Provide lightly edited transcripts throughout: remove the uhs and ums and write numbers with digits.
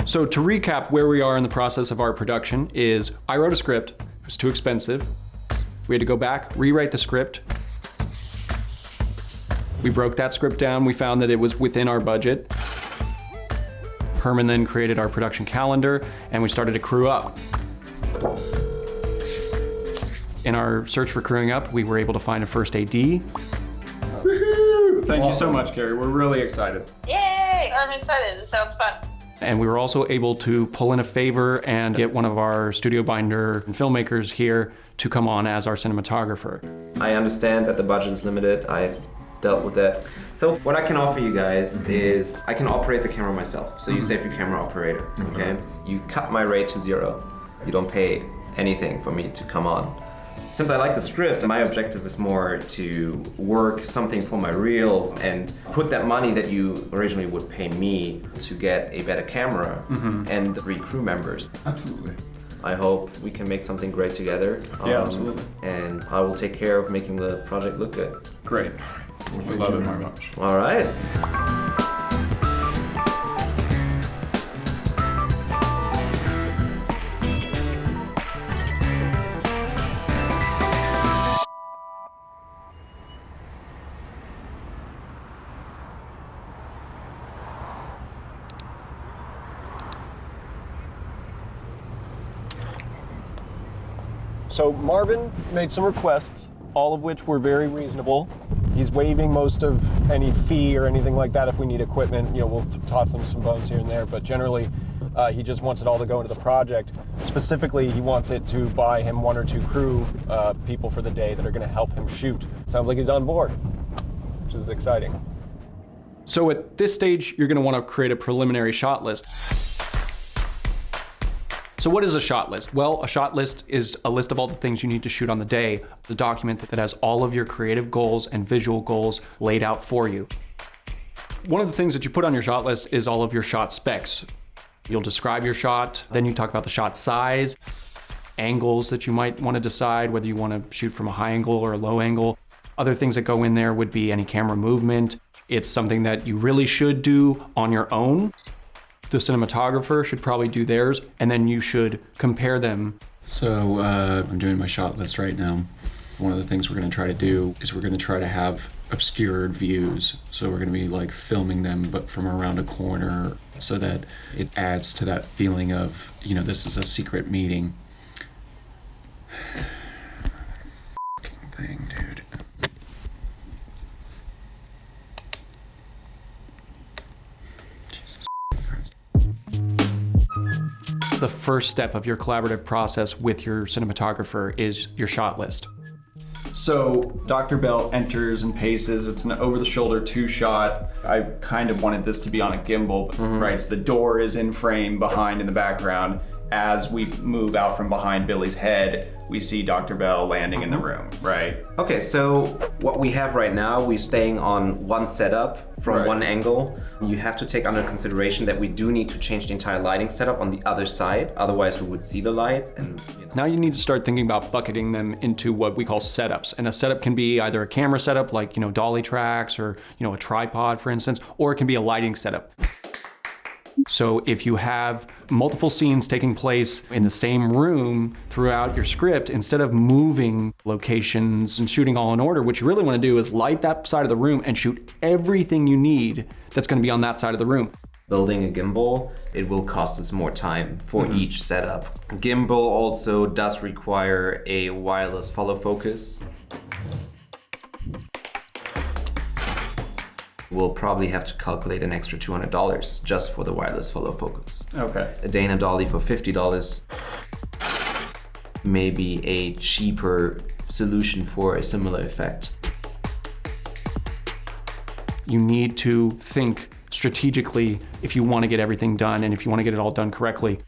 So to recap where we are in the process of our production is I wrote a script, it was too expensive. We had to go back, rewrite the script. We broke that script down, we found that it was within our budget. Herman then created our production calendar and we started to crew up. In our search for crewing up, we were able to find a first AD. Woohoo! Thank you so much, Carrie. We're really excited. Yay! I'm excited. It sounds fun. And we were also able to pull in a favor and get one of our studio binder and filmmakers here to come on as our cinematographer. I understand that the budget is limited. I've dealt with that. So what I can offer you guys is I can operate the camera myself. So you save your camera operator, okay? You cut my rate to 0. You don't pay anything for me to come on. Since I like the script, my objective is more to work something for my reel and put that money that you originally would pay me to get a better camera and 3 crew members. Absolutely. I hope we can make something great together. Yeah, absolutely. And I will take care of making the project look good. Great. We love it very much. All right. So Marvin made some requests, all of which were very reasonable. He's waiving most of any fee or anything like that if we need equipment. You know, we'll toss him some bones here and there, but generally he just wants it all to go into the project. Specifically, he wants it to buy him 1 or 2 crew people for the day that are gonna help him shoot. Sounds like he's on board, which is exciting. So at this stage, you're gonna wanna create a preliminary shot list. So what is a shot list? Well, a shot list is a list of all the things you need to shoot on the day, the document that has all of your creative goals and visual goals laid out for you. One of the things that you put on your shot list is all of your shot specs. You'll describe your shot, then you talk about the shot size, angles that you might want to decide, whether you want to shoot from a high angle or a low angle. Other things that go in there would be any camera movement. It's something that you really should do on your own. The cinematographer should probably do theirs, and then you should compare them. So I'm doing my shot list right now. One of the things we're gonna try to do is we're gonna try to have obscured views. So we're gonna be like filming them, but from around a corner so that it adds to that feeling of, you know, this is a secret meeting. Fucking thing, dude. The first step of your collaborative process with your cinematographer is your shot list. So Dr. Bell enters and paces. It's an over-the-shoulder 2 shot. I kind of wanted this to be on a gimbal, right? So the door is in frame behind in the background. As we move out from behind Billy's head, we see Dr. Bell landing in the room, right? Okay, so what we have right now, we're staying on one setup from one angle. You have to take under consideration that we do need to change the entire lighting setup on the other side. Otherwise, we would see the lights. And now you need to start thinking about bucketing them into what we call setups. And a setup can be either a camera setup, like, you know, dolly tracks or, you know, a tripod, for instance, or it can be a lighting setup. So if you have multiple scenes taking place in the same room throughout your script, instead of moving locations and shooting all in order, what you really want to do is light that side of the room and shoot everything you need that's going to be on that side of the room. Building a gimbal, it will cost us more time for each setup. Gimbal also does require a wireless follow focus. We'll probably have to calculate an extra $200 just for the wireless follow focus. Okay. A Dana dolly for $50 may be a cheaper solution for a similar effect. You need to think strategically if you want to get everything done and if you want to get it all done correctly.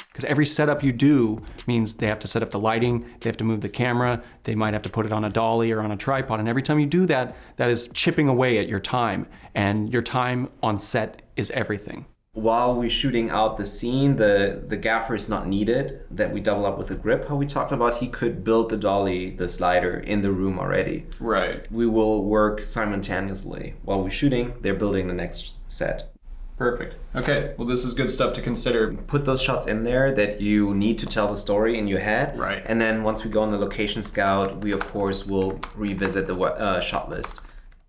Because every setup you do means they have to set up the lighting, they have to move the camera, they might have to put it on a dolly or on a tripod, and every time you do that, that is chipping away at your time, and your time on set is everything. While we're shooting out the scene, the gaffer is not needed, that we double up with a grip. How we talked about, he could build the dolly, the slider, in the room already. Right. We will work simultaneously. While we're shooting, they're building the next set. Perfect. Okay, well, this is good stuff to consider. Put those shots in there that you need to tell the story in your head. Right. And then once we go on the location scout, we of course will revisit the shot list.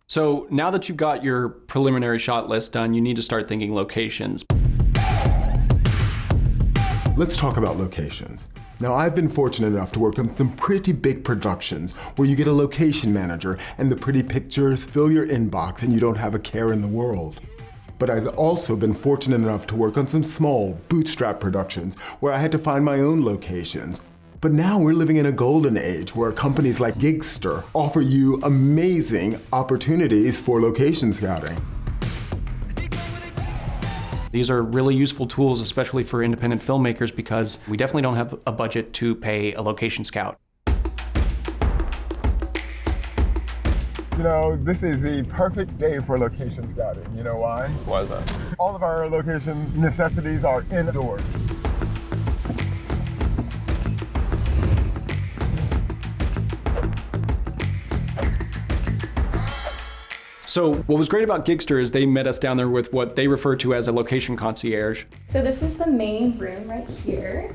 So now that you've got your preliminary shot list done, you need to start thinking locations. Let's talk about locations. Now, I've been fortunate enough to work on some pretty big productions where you get a location manager and the pretty pictures fill your inbox and you don't have a care in the world. But I've also been fortunate enough to work on some small, bootstrap productions where I had to find my own locations. But now we're living in a golden age where companies like Gigster offer you amazing opportunities for location scouting. These are really useful tools, especially for independent filmmakers, because we definitely don't have a budget to pay a location scout. You know, this is the perfect day for location scouting. You know why? Why is that? All of our location necessities are indoors. So what was great about Gigster is they met us down there with what they refer to as a location concierge. So this is the main room right here.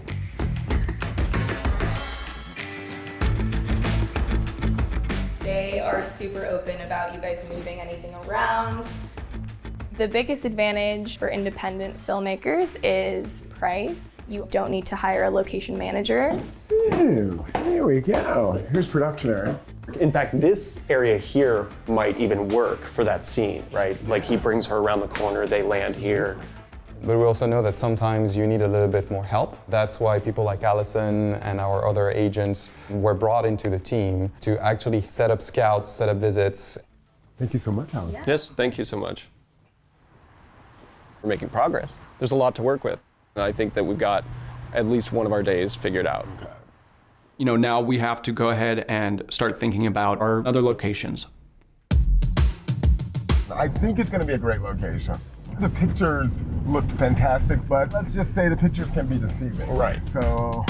They are super open about you guys moving anything around. The biggest advantage for independent filmmakers is price. You don't need to hire a location manager. Ooh, here we go. Here's production area. In fact, this area here might even work for that scene, right? Like he brings her around the corner, they land here. But we also know that sometimes you need a little bit more help. That's why people like Allison and our other agents were brought into the team to actually set up scouts, set up visits. Thank you so much, Allison. Yes, thank you so much. We're making progress. There's a lot to work with. I think that we've got at least one of our days figured out. You know, now we have to go ahead and start thinking about our other locations. I think it's going to be a great location. The pictures looked fantastic, but let's just say the pictures can be deceiving. Right. So.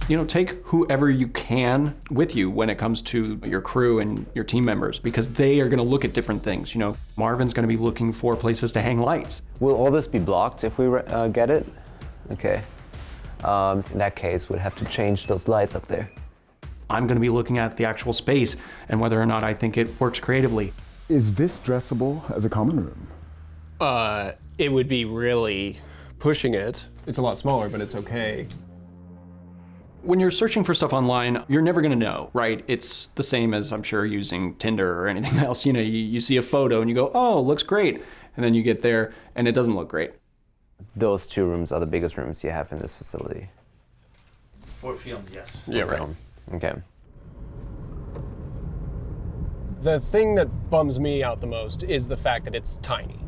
You know, take whoever you can with you when it comes to your crew and your team members, because they are going to look at different things. You know, Marvin's going to be looking for places to hang lights. Will all this be blocked if we get it? Okay. In that case, we'd have to change those lights up there. I'm going to be looking at the actual space and whether or not I think it works creatively. Is this dressable as a common room? It would be really pushing it. It's a lot smaller, but it's okay. When you're searching for stuff online, you're never going to know, right? It's the same as, I'm sure, using Tinder or anything else. You know, you see a photo and you go, oh, looks great. And then you get there and it doesn't look great. Those two rooms are the biggest rooms you have in this facility. For film, yes. Yeah, right. Okay. The thing that bums me out the most is the fact that it's tiny.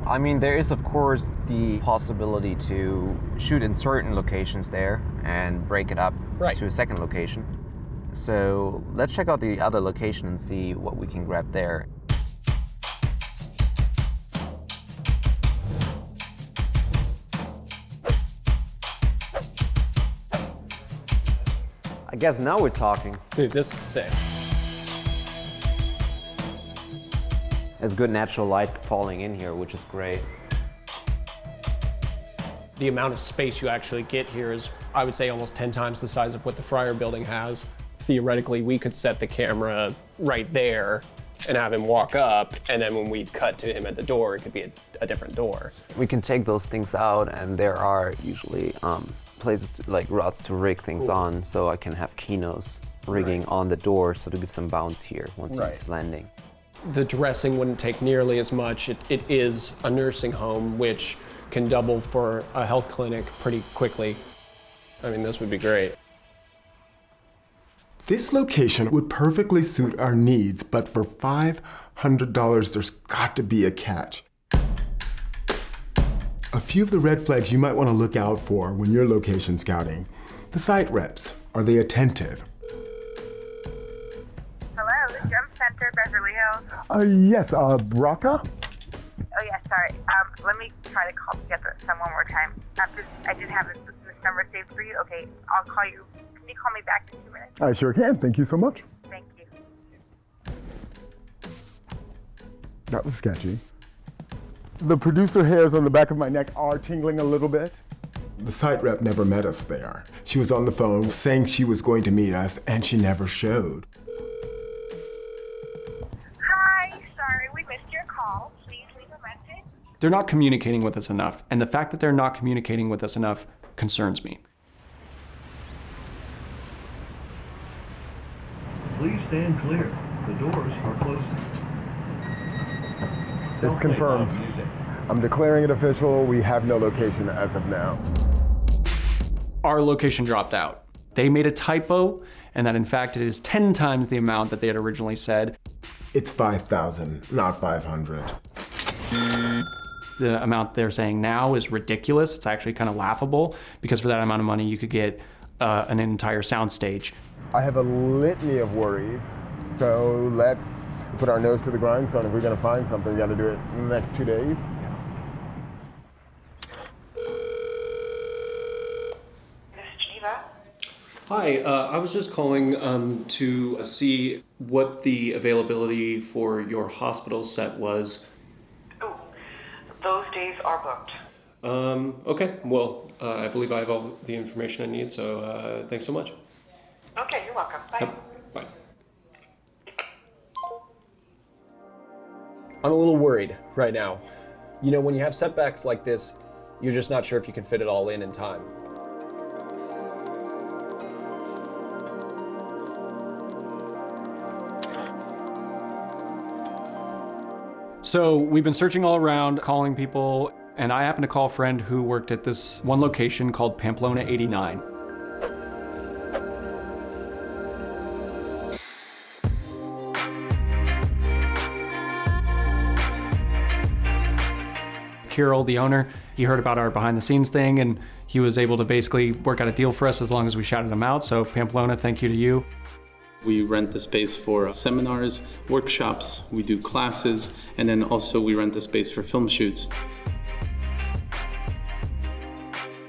I mean, there is, of course, the possibility to shoot in certain locations there and break it up to a second location. So let's check out the other location and see what we can grab there. I guess now we're talking. Dude, this is sick. There's good natural light falling in here, which is great. The amount of space you actually get here is, I would say, almost 10 times the size of what the Fryer building has. Theoretically, we could set the camera right there and have him walk up, and then when we cut to him at the door, it could be a different door. We can take those things out, and there are usually places like routes to rig things on, so I can have Kinos rigging on the door, so to give some bounce here once he's landing. The dressing wouldn't take nearly as much. It is a nursing home, which can double for a health clinic pretty quickly. I mean, this would be great. This location would perfectly suit our needs, but for $500, there's got to be a catch. A few of the red flags you might want to look out for when you're location scouting. The site reps, are they attentive? Hello? Center, Beverly Hills? Yes, Braca? Oh yeah, sorry. Let me try to get this done one more time. I didn't have this number saved for you. Okay, I'll call you. Can you call me back in 2 minutes? I sure can. Thank you so much. Thank you. That was sketchy. The producer hairs on the back of my neck are tingling a little bit. The site rep never met us there. She was on the phone saying she was going to meet us, and she never showed. Hi, sorry we missed your call. Please leave a message. They're not communicating with us enough, and the fact that they're not communicating with us enough concerns me. Please stand clear. The doors are closing. It's confirmed. I'm declaring it official. We have no location as of now. Our location dropped out. They made a typo, and that in fact it is 10 times the amount that they had originally said. It's 5,000, not 500. The amount they're saying now is ridiculous. It's actually kind of laughable, because for that amount of money you could get an entire soundstage. I have a litany of worries, so let's put our nose to the grindstone. If we're gonna find something, we gotta do it in the next 2 days. Hi, I was just calling to see what the availability for your hospital set was. Oh, those days are booked. Okay, well, I believe I have all the information I need, so thanks so much. Okay, you're welcome. Bye. Yep, bye. I'm a little worried right now. You know, when you have setbacks like this, you're just not sure if you can fit it all in time. So we've been searching all around, calling people, and I happened to call a friend who worked at this one location called Pamplona 89. Kirill, the owner, he heard about our behind the scenes thing, and he was able to basically work out a deal for us as long as we shouted him out. So Pamplona, thank you to you. We rent the space for seminars, workshops, we do classes, and then also we rent the space for film shoots.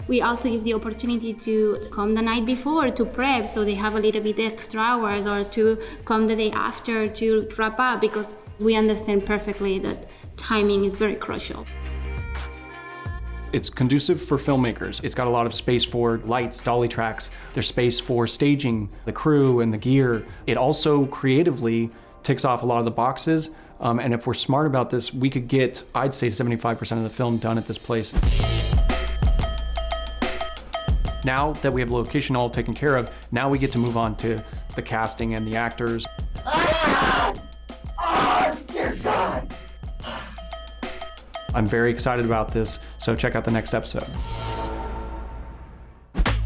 We also give the opportunity to come the night before to prep, so they have a little bit extra hours, or to come the day after to wrap up, because we understand perfectly that timing is very crucial. It's conducive for filmmakers. It's got a lot of space for lights, dolly tracks. There's space for staging, the crew and the gear. It also creatively ticks off a lot of the boxes. And if we're smart about this, we could get, I'd say 75% of the film done at this place. Now that we have the location all taken care of, now we get to move on to the casting and the actors. Oh, dear God! I'm very excited about this, so check out the next episode.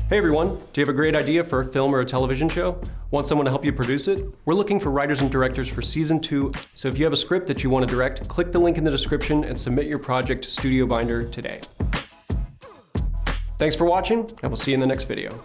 Hey everyone, do you have a great idea for a film or a television show? Want someone to help you produce it? We're looking for writers and directors for season 2, so if you have a script that you want to direct, click the link in the description and submit your project to Studio Binder today. Thanks for watching, and we'll see you in the next video.